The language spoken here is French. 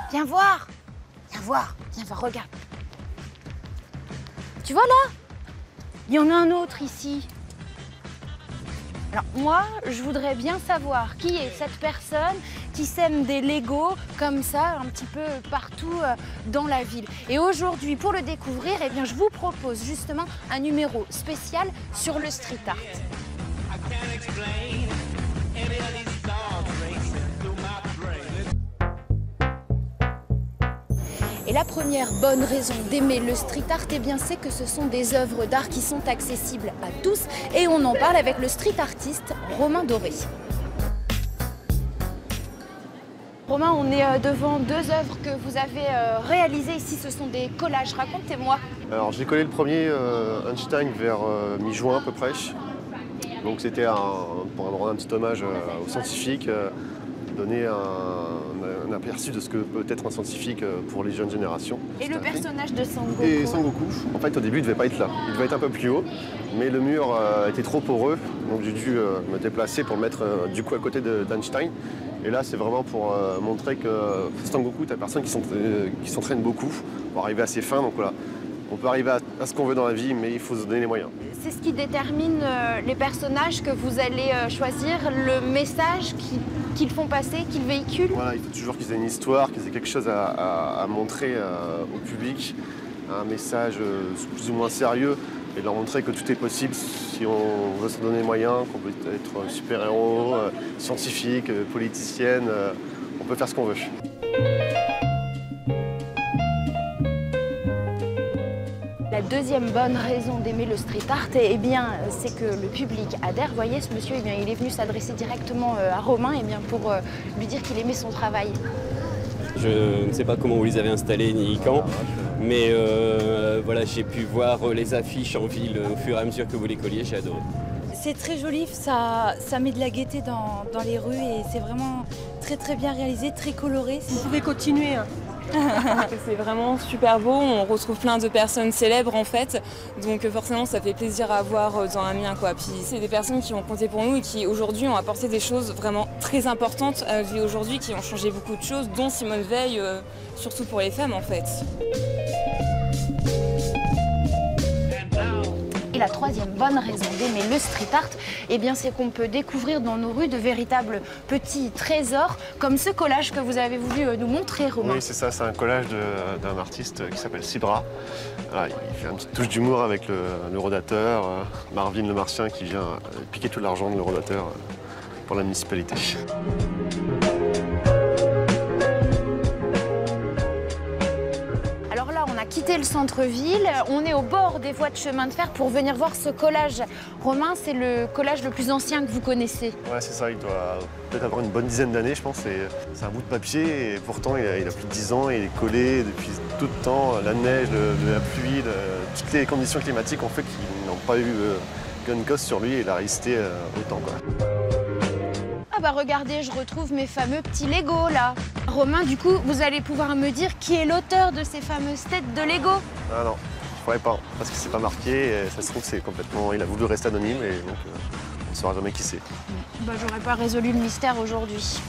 Viens voir. Viens voir, regarde. Tu vois là? Il y en a un autre ici. Alors moi, je voudrais bien savoir qui est cette personne qui sème des Legos comme ça un petit peu partout dans la ville. Et aujourd'hui, pour le découvrir, eh bien, je vous propose justement un numéro spécial sur le street art. Et la première bonne raison d'aimer le street art, eh bien, c'est que ce sont des œuvres d'art qui sont accessibles à tous. Et on en parle avec le street artiste Romain Doré. Romain, on est devant deux œuvres que vous avez réalisées ici. Ce sont des collages. Racontez-moi. Alors j'ai collé le premier Einstein vers mi-juin à peu près. Donc c'était pour rendre un petit hommage aux scientifiques, donner un aperçu de ce que peut être un scientifique pour les jeunes générations. Et le personnage de Sangoku. Et Sangoku, en fait au début il ne devait pas être là, il devait être un peu plus haut, mais le mur était trop poreux, donc j'ai dû me déplacer pour le mettre du coup à côté d'Einstein. Et là c'est vraiment pour montrer que Sangoku est une personne qui s'entraîne beaucoup pour arriver à ses fins, donc voilà. On peut arriver à ce qu'on veut dans la vie, mais il faut se donner les moyens. C'est ce qui détermine les personnages que vous allez choisir, le message qu'ils font passer, qu'ils véhiculent. Voilà, il faut toujours qu'ils aient une histoire, qu'ils aient quelque chose à montrer au public, un message plus ou moins sérieux, et leur montrer que tout est possible si on veut se donner les moyens, qu'on peut être super-héros, scientifique, politicienne, on peut faire ce qu'on veut. La deuxième bonne raison d'aimer le street art, eh bien, c'est que le public adhère. Vous voyez, ce monsieur, eh bien, il est venu s'adresser directement à Romain eh bien, pour lui dire qu'il aimait son travail. Je ne sais pas comment vous les avez installés ni quand, mais voilà, j'ai pu voir les affiches en ville au fur et à mesure que vous les colliez, j'ai adoré. C'est très joli, ça met de la gaieté dans les rues et c'est vraiment très bien réalisé, très coloré. Vous pouvez continuer. C'est vraiment super beau, on retrouve plein de personnes célèbres en fait, donc forcément ça fait plaisir à voir dans un mien quoi. Puis c'est des personnes qui ont compté pour nous et qui aujourd'hui ont apporté des choses vraiment très importantes à la vie aujourd'hui, qui ont changé beaucoup de choses, dont Simone Veil, surtout pour les femmes en fait. Et la troisième bonne raison d'aimer le street art, eh bien, c'est qu'on peut découvrir dans nos rues de véritables petits trésors, comme ce collage que vous avez voulu nous montrer, Romain. Oui, c'est ça, c'est un collage d'un artiste qui s'appelle Sibra. Voilà, il fait une petite touche d'humour avec l'Eurodateur, Marvin le Martien qui vient piquer tout l'argent de l'Eurodateur pour la municipalité. On a quitté le centre-ville, on est au bord des voies de chemin de fer pour venir voir ce collage. Romain, c'est le collage le plus ancien que vous connaissez. Ouais, c'est ça, il doit peut-être avoir une bonne dizaine d'années, je pense. C'est un bout de papier et pourtant il a plus de 10 ans et il est collé depuis tout le temps. La neige, la pluie, toutes les conditions climatiques ont fait qu'ils n'ont pas eu gun cause sur lui et il a résisté autant, quoi. Ah bah regardez, je retrouve mes fameux petits Legos là. Romain, du coup, vous allez pouvoir me dire qui est l'auteur de ces fameuses têtes de Lego? Ah non, je pourrais pas, parce que c'est pas marqué, et ça se trouve c'est complètement... Il a voulu rester anonyme et donc on ne saura jamais qui c'est. Bah j'aurais pas résolu le mystère aujourd'hui.